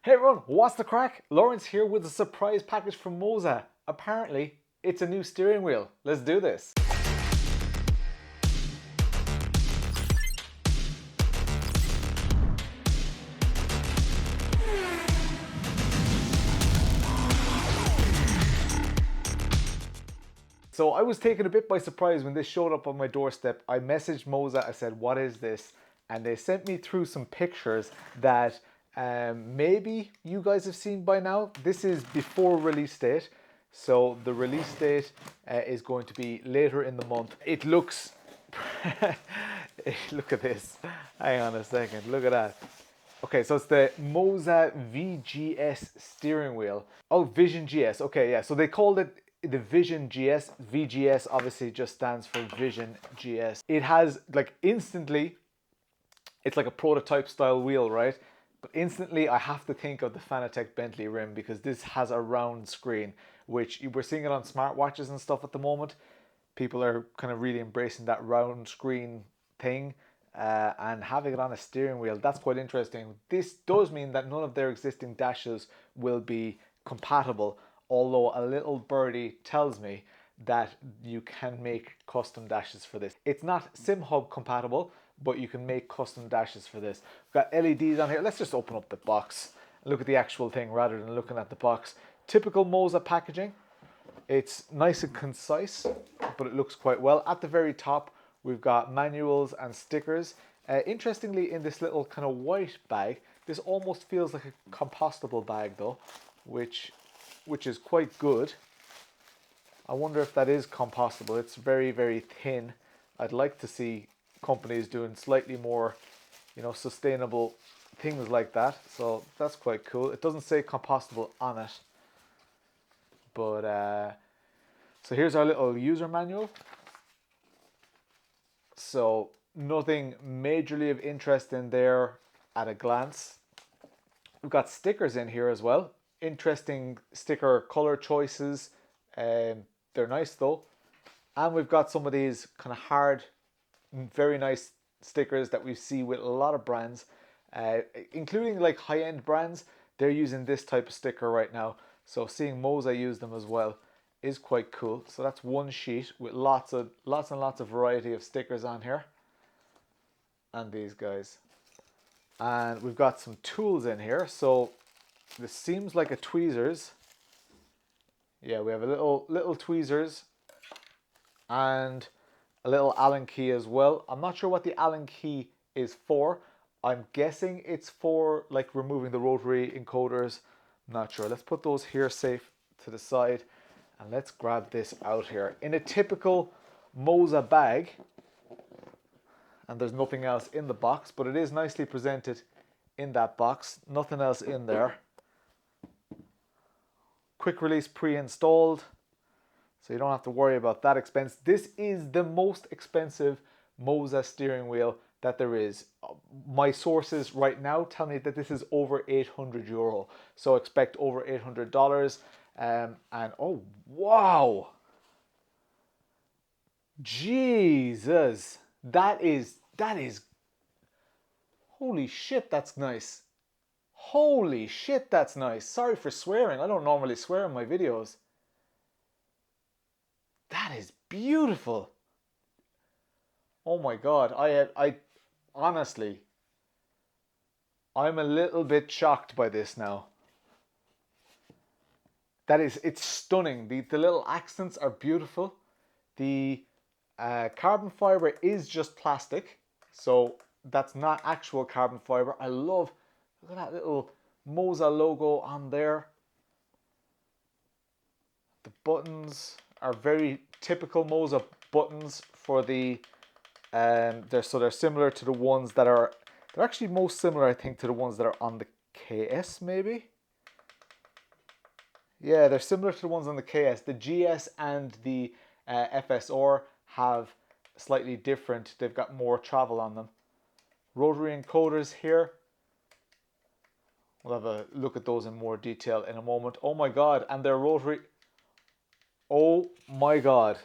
Hey everyone, what's the crack? Lawrence here with a surprise package from MOZA. Apparently, it's a new steering wheel. Let's do this. So I was taken a bit by surprise when this showed up on my doorstep. I messaged MOZA, I said, what is this? And they sent me through some pictures that maybe you guys have seen by now. This is before release date. So the release date is going to be later in the month. It looks, look at this. Hang on a second, look at that. Okay, so it's the MOZA VGS steering wheel. Oh, Vision GS, okay, yeah. So they called it the Vision GS. VGS obviously just stands for Vision GS. It has like instantly, it's like a prototype style wheel, right? But instantly I have to think of the Fanatec Bentley rim because this has a round screen, which we're seeing it on smartwatches and stuff at the moment. People are kind of really embracing that round screen thing and having it on a steering wheel. That's quite interesting. This does mean that none of their existing dashes will be compatible, although a little birdie tells me that you can make custom dashes for this. It's not SimHub compatible, but you can make custom dashes for this. We've got LEDs on here. Let's just open up the box and look at the actual thing rather than looking at the box. Typical MOZA packaging. It's nice and concise, but it looks quite well. At the very top, we've got manuals and stickers. Interestingly, in this little kind of white bag, this almost feels like a compostable bag though, which is quite good. I wonder if that is compostable. It's very, very thin. I'd like to see companies doing slightly more, you know, sustainable things like that. So that's quite cool. It doesn't say compostable on it. But, so here's our little user manual. So nothing majorly of interest in there at a glance. We've got stickers in here as well. Interesting sticker color choices. They're nice though. And we've got some of these kind of hard, very nice stickers that we see with a lot of brands, including like high-end brands. They're using this type of sticker right now. So seeing MOZA use them as well is quite cool. So that's one sheet with lots and lots of variety of stickers on here. And these guys. And we've got some tools in here. So this seems like a tweezers. Yeah, we have a little tweezers and a little Allen key as well. I'm not sure what the Allen key is for. I'm guessing it's for like removing the rotary encoders. I'm not sure. Let's put those here safe to the side and let's grab this out here. In a typical MOZA bag, and there's nothing else in the box, but it is nicely presented in that box. Nothing else in there. Quick release pre-installed, so you don't have to worry about that expense. This is the most expensive MOZA steering wheel that there is. My sources right now tell me that this is over €800, so expect over $800. And oh wow, Jesus, that is holy shit, that's nice. Holy shit, that's nice. Sorry for swearing. I don't normally swear in my videos. That is beautiful. Oh my God. I honestly, I'm a little bit shocked by this now. It's stunning. The little accents are beautiful. The carbon fiber is just plastic. So that's not actual carbon fiber. I love, look at that little MOZA logo on there. The buttons are very typical MOZA buttons for the, they're similar to the ones that are, they're actually most similar I think to the ones that are on the KS maybe. Yeah, they're similar to the ones on the KS. The GS and the FSR have slightly different, they've got more travel on them. Rotary encoders here. We'll have a look at those in more detail in a moment. Oh my God, and they're rotary. Oh my God.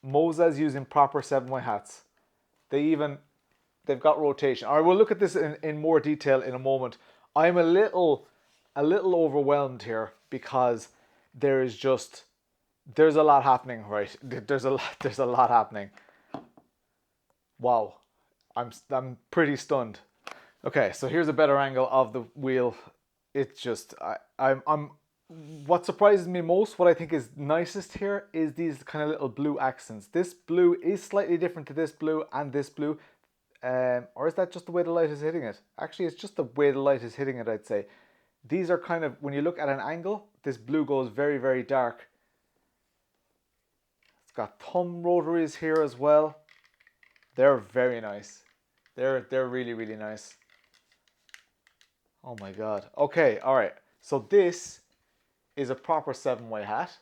MOZA's using proper 7-way hats. They've got rotation. All right, we'll look at this in more detail in a moment. I'm a little a little overwhelmed here because there's a lot happening, right? There's a lot happening. Wow, I'm pretty stunned. Okay, so here's a better angle of the wheel. It's just I'm what surprises me most, what I think is nicest here, is these kind of little blue accents. This blue is slightly different to this blue and this blue. Or is that just the way the light is hitting it? Actually, it's just the way the light is hitting it, I'd say. These are kind of, when you look at an angle, this blue goes very, very dark. It's got thumb rotaries here as well. They're very nice. They're really, really nice. Oh my God. Okay, all right. So this is a proper 7-way hat.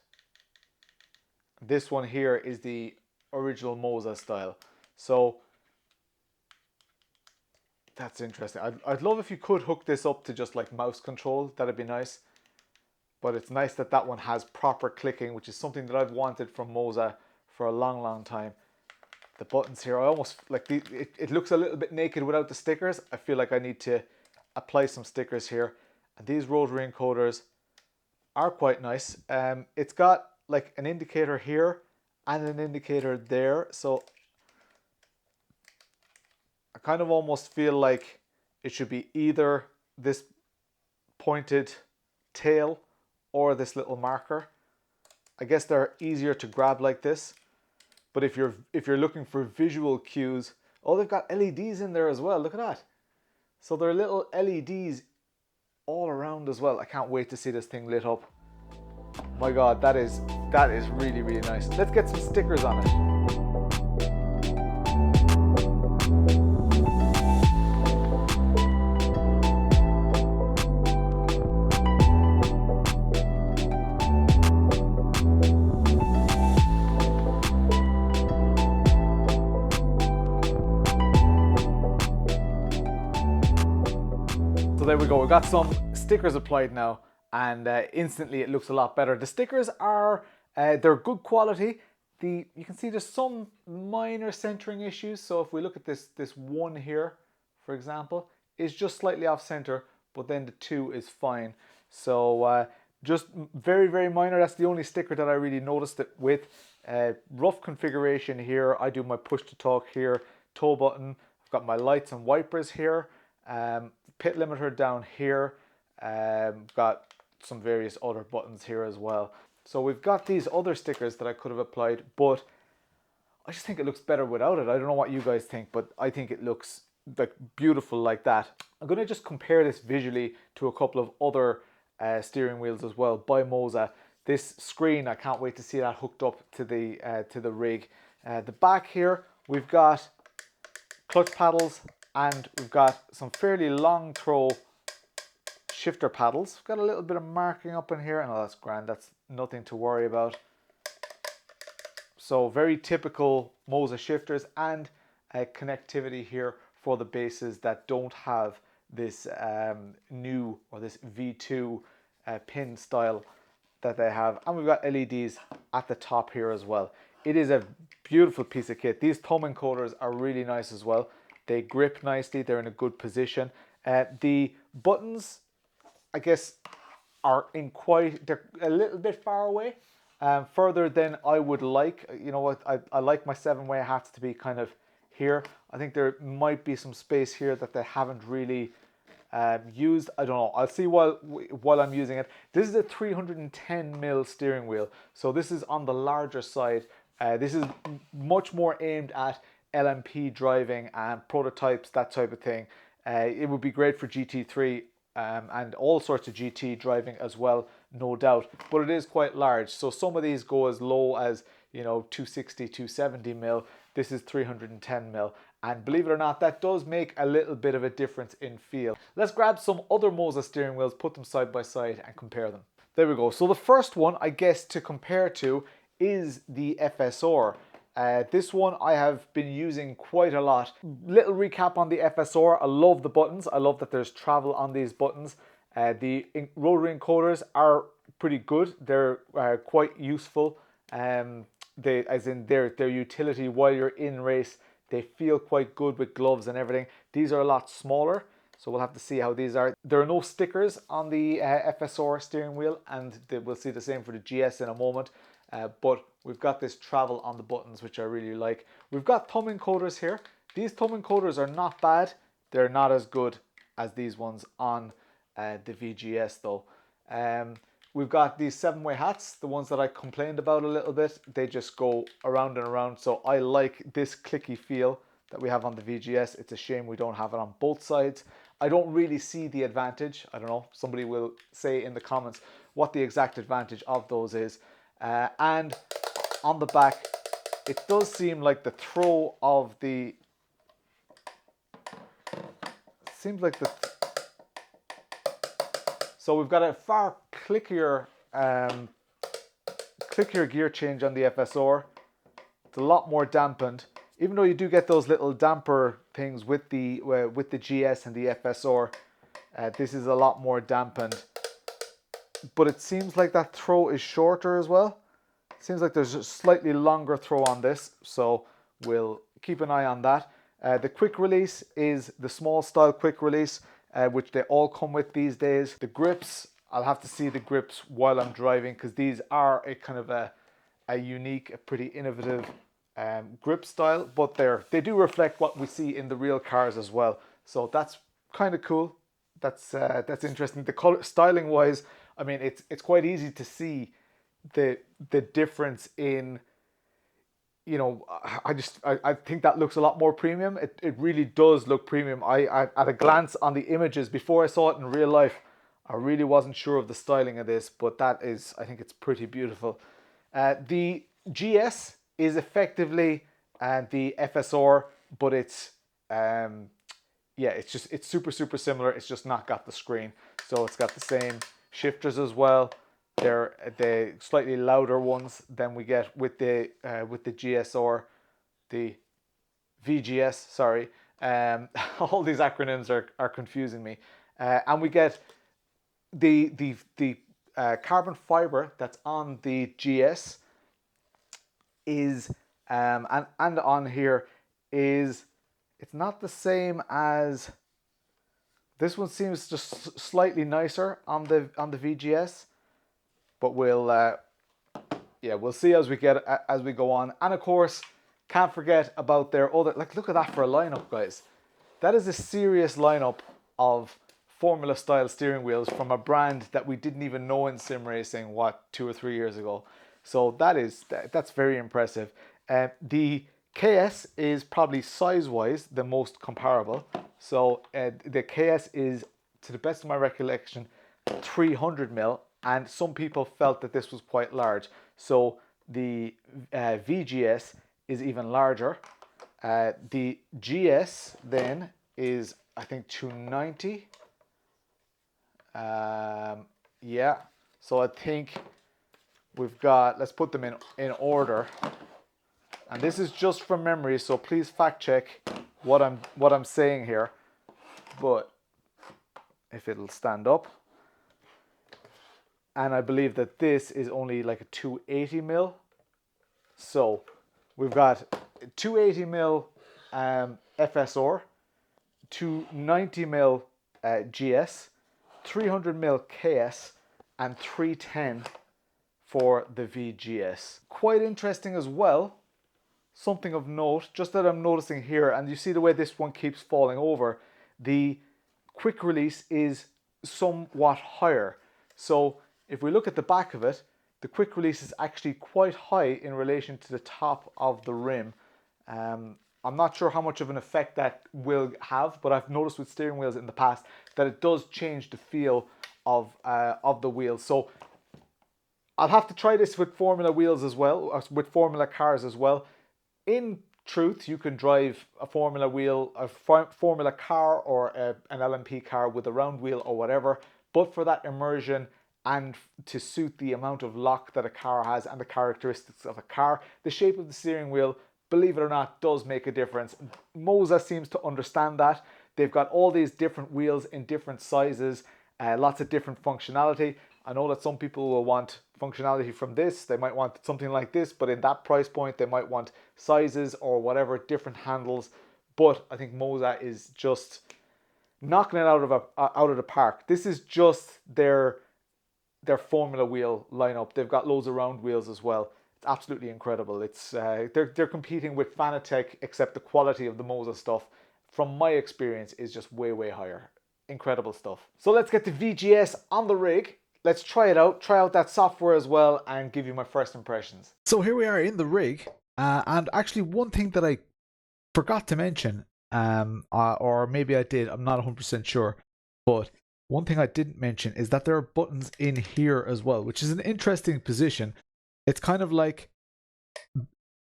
This one here is the original MOZA style. So that's interesting. I'd love if you could hook this up to just like mouse control. That'd be nice. But it's nice that that one has proper clicking, which is something that I've wanted from MOZA for a long, long time. The buttons here, I almost like it looks a little bit naked without the stickers. I feel like I need to apply some stickers here. And these rotary encoders are quite nice. It's got like an indicator here and an indicator there. So I kind of almost feel like it should be either this pointed tail or this little marker. I guess they're easier to grab like this. But if you're looking for visual cues, oh, they've got LEDs in there as well. Look at that. So there are little LEDs all around as well. I can't wait to see this thing lit up. My God, that is really, really nice. Let's get some stickers on it. There we go, we got some stickers applied now, and instantly it looks a lot better. The stickers are, they're good quality. You can see there's some minor centering issues. So if we look at this one here, for example, is just slightly off center, but then the 2 is fine. So just very, very minor. That's the only sticker that I really noticed it with. Rough configuration here. I do my push to talk here, tow button. I've got my lights and wipers here. Pit limiter down here. Got some various other buttons here as well. So we've got these other stickers that I could have applied, but I just think it looks better without it. I don't know what you guys think, but I think it looks like beautiful like that. I'm going to just compare this visually to a couple of other steering wheels as well by MOZA. This screen, I can't wait to see that hooked up to the rig. The back here, we've got clutch paddles, and we've got some fairly long throw shifter paddles. We've got a little bit of marking up in here. Oh, that's grand. That's nothing to worry about. So very typical MOZA shifters, and connectivity here for the bases that don't have this new or this V2 pin style that they have. And we've got LEDs at the top here as well. It is a beautiful piece of kit. These thumb encoders are really nice as well. They grip nicely, they're in a good position. The buttons, I guess, are they're a little bit far away, further than I would like. You know what, I like my 7-way hats to be kind of here. I think there might be some space here that they haven't really used. I don't know, I'll see while I'm using it. This is a 310mm steering wheel, so this is on the larger side. This is much more aimed at LMP driving and prototypes, that type of thing. It would be great for GT3 and all sorts of GT driving as well, no doubt, but it is quite large. So some of these go as low as, you know, 260, 270mm. This is 310mm, and believe it or not, that does make a little bit of a difference in feel. Let's grab some other MOZA steering wheels, put them side by side and compare them. There we go. So the first one, I guess, to compare to is the FSR. This one I have been using quite a lot. Little recap on the FSR. I love the buttons. I love that there's travel on these buttons. The rotary encoders are pretty good. They're quite useful. As in their utility while you're in race. They feel quite good with gloves and everything. These are a lot smaller, So we'll have to see how these are. There are no stickers on the FSR steering wheel, and we'll see the same for the GS in a moment. But we've got this travel on the buttons, which I really like. We've got thumb encoders here. These thumb encoders are not bad. They're not as good as these ones on the VGS though. We've got these 7-way hats, the ones that I complained about a little bit. They just go around and around. So I like this clicky feel that we have on the VGS. It's a shame we don't have it on both sides. I don't really see the advantage. I don't know. Somebody will say in the comments what the exact advantage of those is. And on the back, it does seem like the throw of the... So we've got a far clickier gear change on the FSR. It's a lot more dampened. Even though you do get those little damper things with the GS and the FSR, this is a lot more dampened. But it seems like that throw is shorter as well. It seems like there's a slightly longer throw on this, so we'll keep an eye on that. The quick release is the small style quick release, which they all come with these days. The grips, I'll have to see the grips while I'm driving, because these are a kind of a unique, a pretty innovative grip style, but they do reflect what we see in the real cars as well. So that's kind of cool. That's interesting. The color styling wise, I mean, it's quite easy to see the difference in, you know, I think that looks a lot more premium. It really does look premium. I at a glance on the images before I saw it in real life, I really wasn't sure of the styling of this, but I think it's pretty beautiful. The GS is effectively the FSR, but it's it's super similar. It's just not got the screen. So it's got the same shifters as well. They're the slightly louder ones than we get with the GSR, the VGS. Sorry, all these acronyms are confusing me. And we get the carbon fiber that's on the GS is and on here is, it's not the same as this one. Seems just slightly nicer on the VGS, but we'll see as we go on. And of course, can't forget about their other, like, look at that for a lineup, guys. That is a serious lineup of Formula style steering wheels from a brand that we didn't even know in sim racing 2 or 3 years ago. So that's very impressive. The KS is probably size-wise the most comparable. So the KS is, to the best of my recollection, 300mm, and some people felt that this was quite large. So the VGS is even larger. The GS then is, I think, 290. Yeah. So I think we've got, let's put them in order. And this is just from memory, so please fact check what I'm saying here. But if it'll stand up. And I believe that this is only like a 280mm. So we've got 280mm FSR, 290mm GS, 300mm KS, and 310 for the VGS. Quite interesting as well. Something of note, just that I'm noticing here, and you see the way this one keeps falling over, the quick release is somewhat higher. So if we look at the back of it, the quick release is actually quite high in relation to the top of the rim. I'm not sure how much of an effect that will have, but I've noticed with steering wheels in the past that it does change the feel of the wheels. So I'll have to try this with Formula wheels as well, with Formula cars as well. In truth, you can drive a Formula wheel, a Formula car, or an LMP car with a round wheel or whatever, but for that immersion and to suit the amount of lock that a car has and the characteristics of a car, the shape of the steering wheel, believe it or not, does make a difference. MOZA seems to understand that. They've got all these different wheels in different sizes, lots of different functionality. I know that some people will want functionality from this, they might want something like this, but in that price point they might want sizes or whatever, different handles. But I think MOZA is just knocking it out of the park. This is just their Formula wheel lineup. They've got loads of round wheels as well. It's absolutely incredible. It's they're competing with Fanatec, except the quality of the MOZA stuff, from my experience, is just way higher. Incredible stuff. So let's get the VGS on the rig. Let's try it out, try out that software as well, and give you my first impressions. So here we are in the rig, and actually one thing that I forgot to mention, or maybe I did, I'm not 100% sure, but one thing I didn't mention is that there are buttons in here as well, which is an interesting position. It's kind of like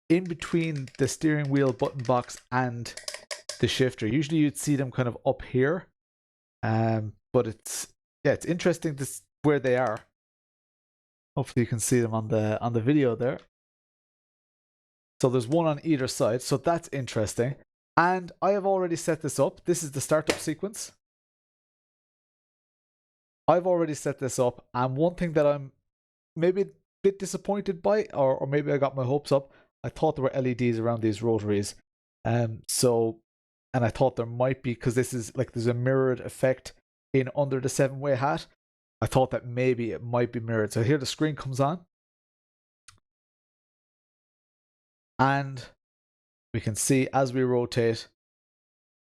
in between the steering wheel button box and the shifter. Usually you'd see them kind of up here, but it's interesting where they are. Hopefully you can see them on the video there. So there's one on either side, so that's interesting. And I have already set this up. This is the startup sequence. I've already set this up, and one thing that I'm maybe a bit disappointed by, or maybe I got my hopes up, I thought there were LEDs around these rotaries. And I thought there might be, because this is like there's a mirrored effect in under the 7-way hat. I thought that maybe it might be mirrored. So here the screen comes on, and we can see as we rotate,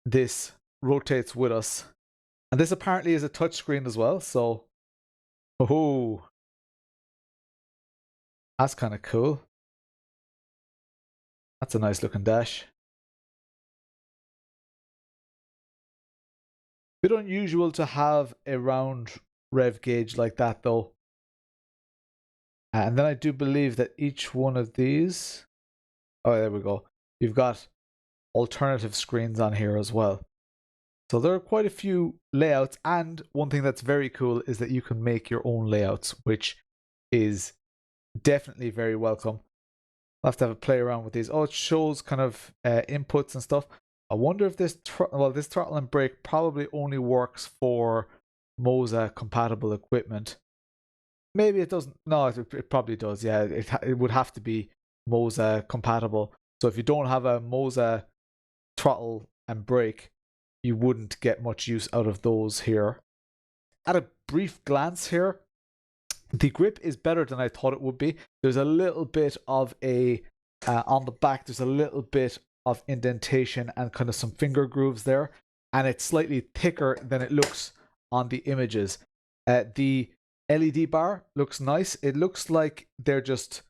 this rotates with us. And this apparently is a touch screen as well, so oh, that's kind of cool. That's a nice looking dash. Bit unusual to have a round rev gauge like that though. And then I do believe that each one of these, oh there we go, you've got alternative screens on here as well. So there are quite a few layouts, and one thing that's very cool is that you can make your own layouts, which is definitely very welcome. I'll have to have a play around with these. Oh, it shows kind of inputs and stuff. I wonder if this this throttle and brake probably only works for MOZA compatible equipment. Maybe it doesn't. No, it probably does. Yeah, it would have to be MOZA compatible. So if you don't have a MOZA throttle and brake, you wouldn't get much use out of those here. At a brief glance here, the grip is better than I thought it would be. There's a little bit of a, on the back, there's a little bit of indentation and kind of some finger grooves there. And it's slightly thicker than it looks on the images. The LED bar looks nice. It looks like they're just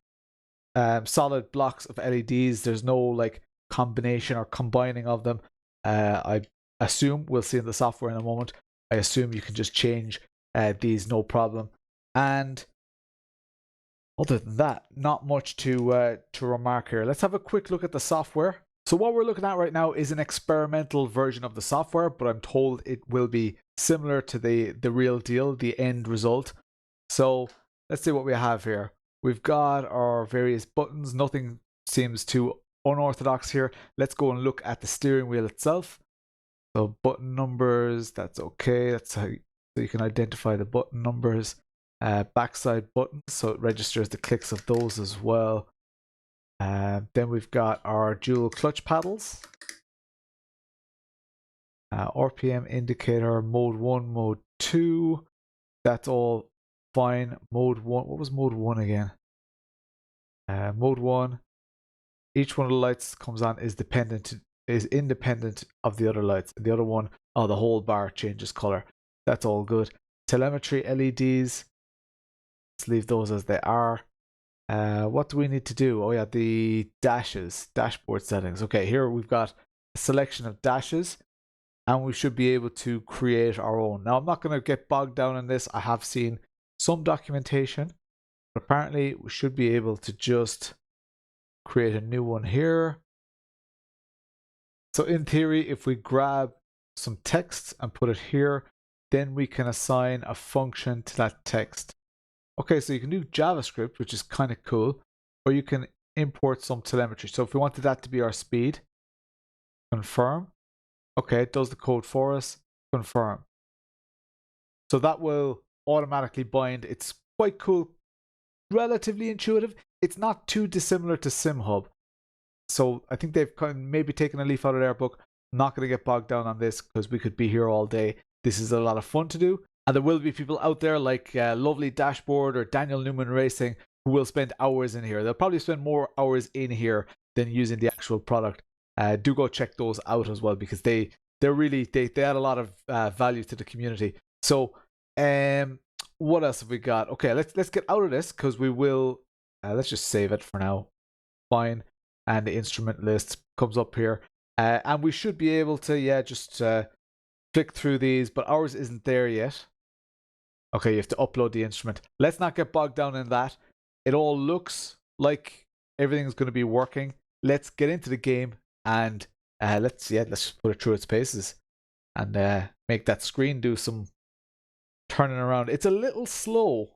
solid blocks of LEDs. There's no like combination or combining of them. I assume, we'll see in the software in a moment, I assume you can just change these no problem. And other than that, not much to remark here. Let's have a quick look at the software. So what we're looking at right now is an experimental version of the software, but I'm told it will be similar to the real deal, the end result. So let's see what we have here. We've got our various buttons. Nothing seems too unorthodox here. Let's go and look at the steering wheel itself. So button numbers, that's okay. That's how you can identify the button numbers. Backside buttons, so it registers the clicks of those as well. Then we've got our dual clutch paddles. RPM indicator, mode 1, mode 2. That's all fine. Mode 1, what was mode 1 again? Mode 1, each one of the lights comes on is independent of the other lights. The other one, oh, the whole bar changes color. That's all good. Telemetry LEDs, let's leave those as they are. What do we need to do? Oh yeah, the dashboard settings. Okay, here we've got a selection of dashes, and we should be able to create our own. Now I'm not going to get bogged down in this. I have seen some documentation, but apparently we should be able to just create a new one here. So in theory, if we grab some text and put it here, then we can assign a function to that text. Okay, so you can do JavaScript, which is kind of cool, or you can import some telemetry. So if we wanted that to be our speed, confirm. Okay, it does the code for us, confirm. So that will automatically bind. It's quite cool, relatively intuitive. It's not too dissimilar to SimHub. So I think they've kind of maybe taken a leaf out of their book. I'm not going to get bogged down on this because we could be here all day. This is a lot of fun to do. And there will be people out there like Lovely Dashboard or Daniel Newman Racing who will spend hours in here. They'll probably spend more hours in here than using the actual product. Do go check those out as well, because they add a lot of value to the community. So what else have we got? Okay, let's get out of this, because we will let's just save it for now. Fine. And the instrument list comes up here, and we should be able to just flick through these, but ours isn't there yet. Okay, you have to upload the instrument. Let's not get bogged down in that. It all looks like everything's going to be working. Let's get into the game, and let's put it through its paces and make that screen do some turning around. It's a little slow,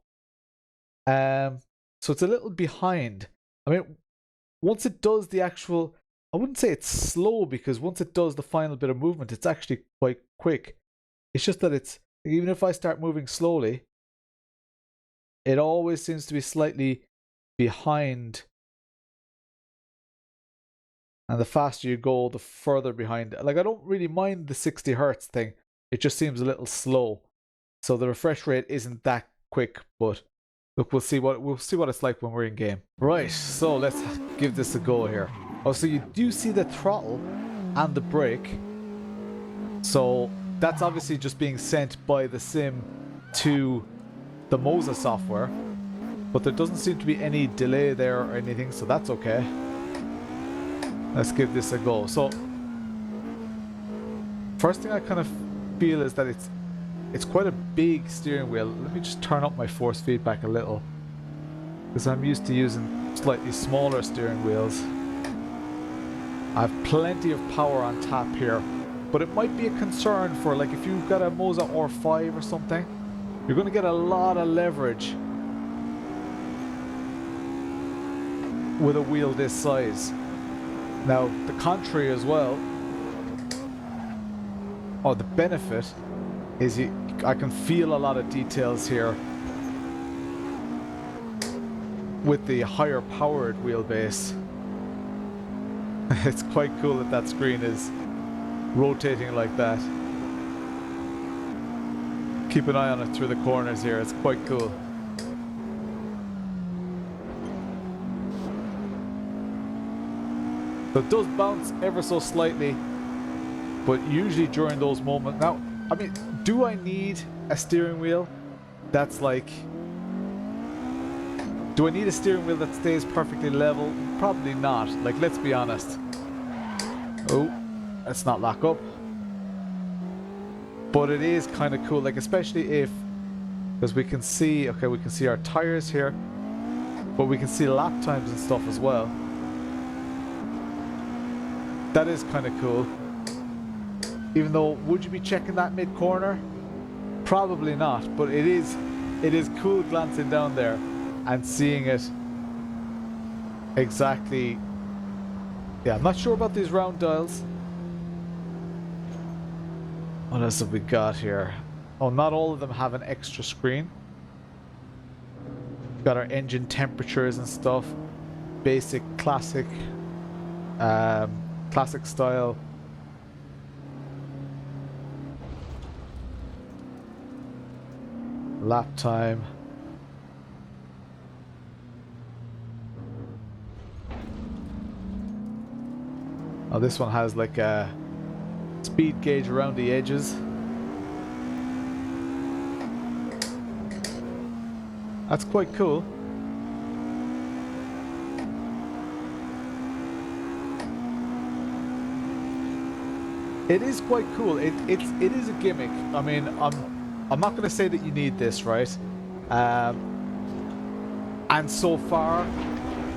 so it's a little behind. I mean, once it does the actual, I wouldn't say it's slow, because once it does the final bit of movement, it's actually quite quick. It's just that it's, even if I start moving slowly, it always seems to be slightly behind. And the faster you go, the further behind. Like, I don't really mind the 60 hertz thing. It just seems a little slow. So the refresh rate isn't that quick, but look, we'll see what it's like when we're in game. Right, so let's give this a go here. Oh, so you do see the throttle and the brake. So that's obviously just being sent by the sim to the MOZA software, but there doesn't seem to be any delay there or anything, so that's okay. Let's give this a go. So first thing I kind of feel is that it's quite a big steering wheel. Let me just turn up my force feedback a little, because I'm used to using slightly smaller steering wheels. I have plenty of power on tap here, but it might be a concern for, like, if you've got a MOZA R5 or something, you're going to get a lot of leverage with a wheel this size. Now, the contrary as well, or the benefit, is I can feel a lot of details here with the higher powered wheelbase. It's quite cool that screen is rotating like that. Keep an eye on it through the corners here, it's quite cool. So it does bounce ever so slightly, but usually during those moments. Now, I mean, do I need a steering wheel that's like... Do I need a steering wheel that stays perfectly level? Probably not. Like, let's be honest. Oh, let's not lock up. But it is kind of cool, like, especially if... Because we can see... Okay, we can see our tires here, but we can see lap times and stuff as well. That is kind of cool. Even though, would you be checking that mid-corner? Probably not, but it is cool glancing down there and seeing it exactly. Yeah, I'm not sure about these round dials. What else have we got here? Oh, not all of them have an extra screen. We've got our engine temperatures and stuff. Basic, classic style. Lap time. Oh, this one has like a speed gauge around the edges. That's quite cool. It is quite cool. It is a gimmick. I mean, I'm not going to say that you need this, right? And so far,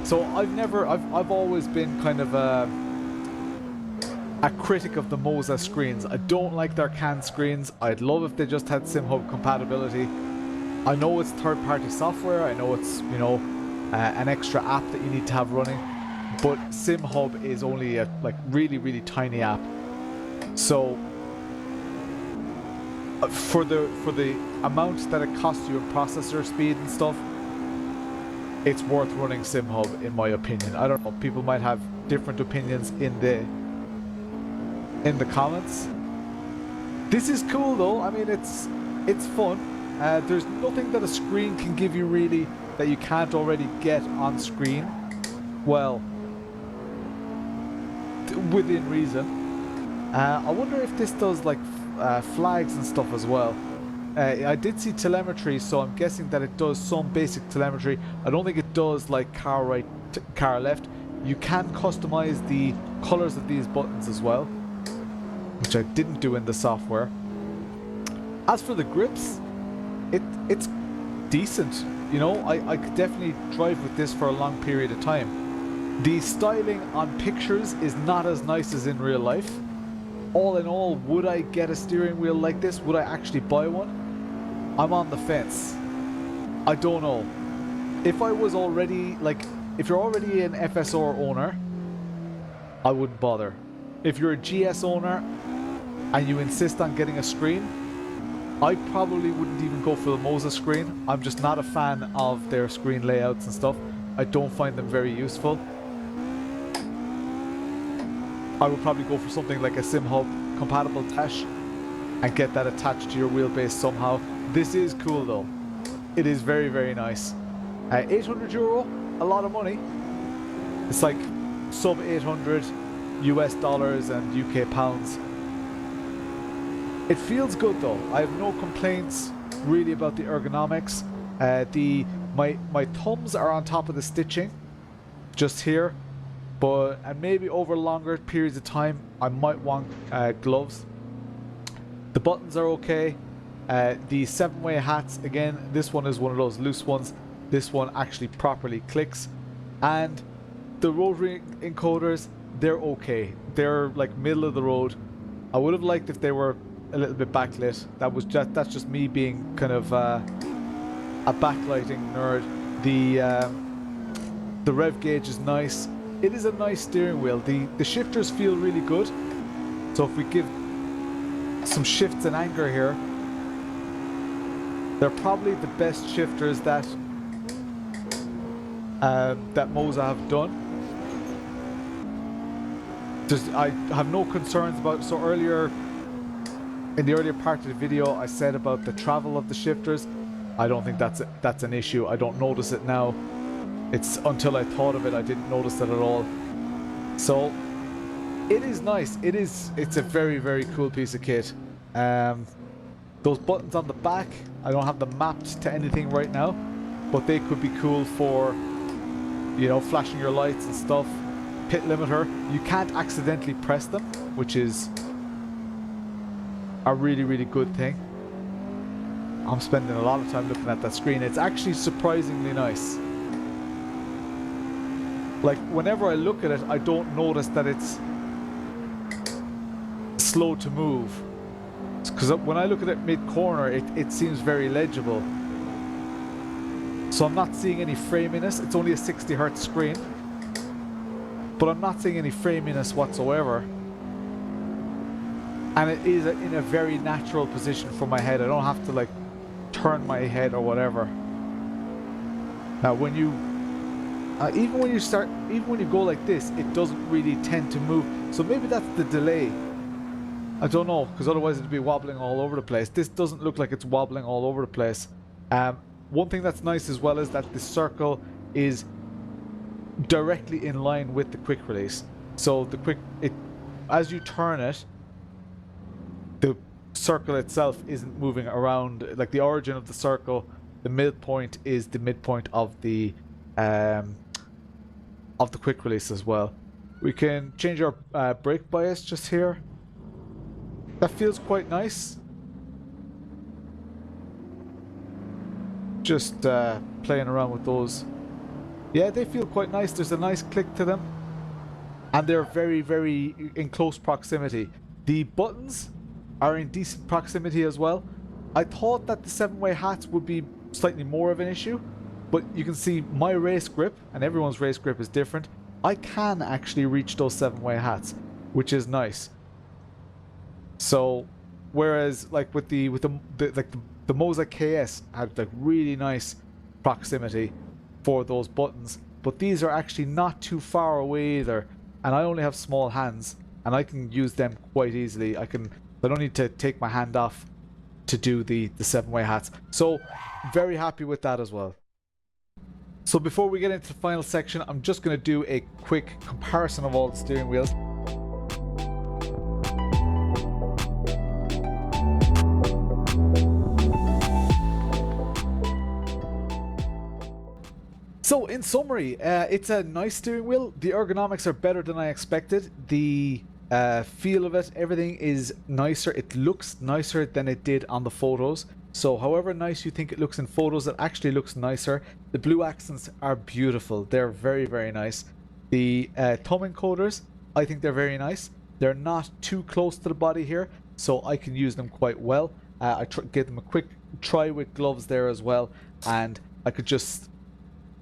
so I've always been kind of a critic of the MOZA screens. I don't like their CAN screens. I'd love if they just had SimHub compatibility. I know it's third-party software. I know it's, you know, an extra app that you need to have running, but SimHub is only a like really tiny app. So for the amount that it costs you in processor speed and stuff, it's worth running SimHub in my opinion. I don't know, people might have different opinions in in the comments. This is cool though. I mean, it's fun. There's nothing that a screen can give you really that you can't already get on screen. Well, within reason. I wonder if this does like flags and stuff as well. I did see telemetry, so I'm guessing that it does some basic telemetry. I don't think it does like car right, car left. You can customize the colors of these buttons as well, which I didn't do in the software. As for the grips, it's decent. You know, I could definitely drive with this for a long period of time. The styling on pictures is not as nice as in real life. All in all, would I get a steering wheel like this? Would I actually buy one? I'm on the fence. I don't know. If I was already, like, if you're already an FSR owner, I wouldn't bother. If you're a GS owner and you insist on getting a screen, I probably wouldn't even go for the MOZA screen. I'm just not a fan of their screen layouts and stuff. I don't find them very useful. I would probably go for something like a SimHub compatible dash and get that attached to your wheelbase somehow. This is cool though. It is very, very nice. €800, a lot of money. It's like sub 800 US dollars and UK pounds. It feels good though. I have no complaints really about the ergonomics. My thumbs are on top of the stitching, just here. And maybe over longer periods of time, I might want gloves. The buttons are okay. The 7-way hats, again, this one is one of those loose ones. This one actually properly clicks. And the rotary encoders, they're okay. They're like middle of the road. I would have liked if they were a little bit backlit. That's just me being kind of a backlighting nerd. The rev gauge is nice. It is a nice steering wheel. The shifters feel really good. So if we give some shifts and anchor here, they're probably the best shifters that MOZA have done. I have no concerns about. So earlier, in the earlier part of the video, I said about the travel of the shifters. I don't think that's an issue. I don't notice it now. It's until I thought of it, I didn't notice it at all. So it is nice. It's a very, very cool piece of kit. Those buttons on the back, I don't have them mapped to anything right now, but they could be cool for, you know, flashing your lights and stuff. Pit limiter, you can't accidentally press them, which is a really, really good thing. I'm spending a lot of time looking at that screen. It's actually surprisingly nice. Like, whenever I look at it, I don't notice that it's slow to move. Because when I look at it mid-corner, it seems very legible. So I'm not seeing any framiness. It's only a 60 Hz screen. But I'm not seeing any framiness whatsoever. And it is in a very natural position for my head. I don't have to, like, turn my head or whatever. Now, when you... even when you go like this, it doesn't really tend to move. So maybe that's the delay. I don't know, because otherwise it'd be wobbling all over the place. This doesn't look like it's wobbling all over the place. One thing that's nice as well is that the circle is directly in line with the quick release. So as you turn it, the circle itself isn't moving around. Like the origin of the circle, the midpoint is the midpoint of the quick release as well. We can change our brake bias just here. That feels quite nice. Just playing around with those. Yeah, they feel quite nice. There's a nice click to them. And they're very, very in close proximity. The buttons are in decent proximity as well. I thought that the 7-way hats would be slightly more of an issue. But you can see my race grip, and everyone's race grip is different. I can actually reach those 7-way hats, which is nice. So, whereas like with the MOZA KS had like really nice proximity for those buttons, but these are actually not too far away either, and I only have small hands, and I can use them quite easily. I don't need to take my hand off to do the 7-way hats. So very happy with that as well. So before we get into the final section, I'm just going to do a quick comparison of all the steering wheels. So in summary, it's a nice steering wheel. The ergonomics are better than I expected. The feel of it, everything is nicer. It looks nicer than it did on the photos. So however nice you think it looks in photos, it actually looks nicer. The blue accents are beautiful. They're very, very nice. The thumb encoders, I think they're very nice. They're not too close to the body here, so I can use them quite well. I gave them a quick try with gloves there as well, and I could just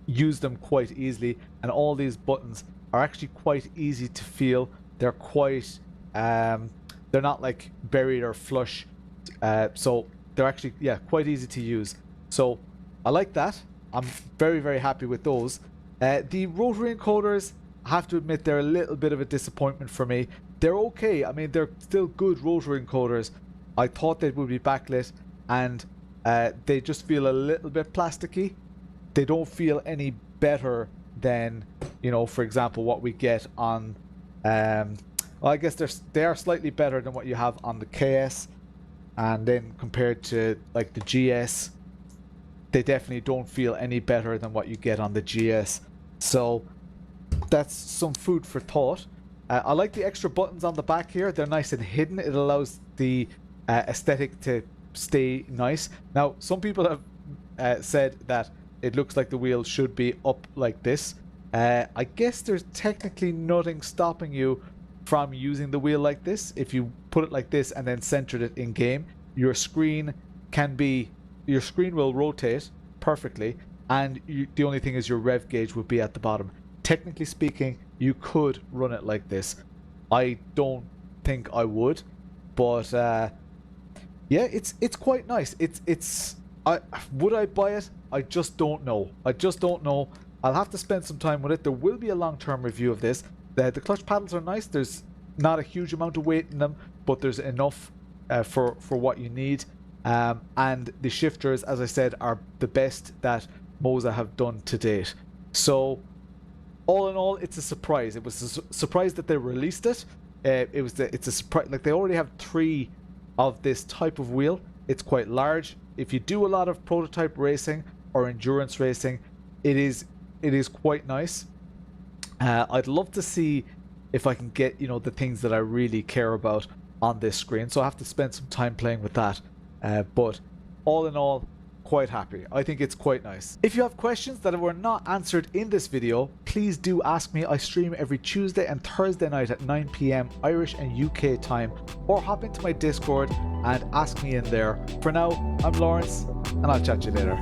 use them quite easily. And all these buttons are actually quite easy to feel. They're quite they're not like buried or flush, so they're actually, yeah, quite easy to use. So I like that. I'm very, very happy with those. The rotary encoders, I have to admit, they're a little bit of a disappointment for me. They're okay. I mean, they're still good rotary encoders. I thought they would be backlit, and they just feel a little bit plasticky. They don't feel any better than, you know, for example, what we get on well, I guess they are slightly better than what you have on the KS, and then compared to like the GS, they definitely don't feel any better than what you get on the GS. So that's some food for thought. I like the extra buttons on the back here. They're nice and hidden. It allows the aesthetic to stay nice. Now, some people have said that it looks like the wheel should be up like this. I guess there's technically nothing stopping you from using the wheel like this. If you put it like this and then centered it in game, your screen will rotate perfectly, and the only thing is your rev gauge would be at the bottom. Technically speaking, you could run it like this. I don't think I would, but yeah, it's quite nice. Would I buy it? I just don't know. I'll have to spend some time with it. There will be a long-term review of this. The clutch paddles are nice. There's not a huge amount of weight in them, but there's enough for what you need. And the shifters, as I said, are the best that MOZA have done to date. So all in all, it's a surprise. It was a surprise that they released it. It's a surprise. Like, they already have 3 of this type of wheel. It's quite large. If you do a lot of prototype racing or endurance racing, it is quite nice. I'd love to see if I can get, you know, the things that I really care about on this screen. So I have to spend some time playing with that. But all in all, quite happy. I think it's quite nice. If you have questions that were not answered in this video, please do ask me. I stream every Tuesday and Thursday night at 9 PM Irish and UK time, or hop into my Discord and ask me in there. For now, I'm Lawrence, and I'll chat to you later.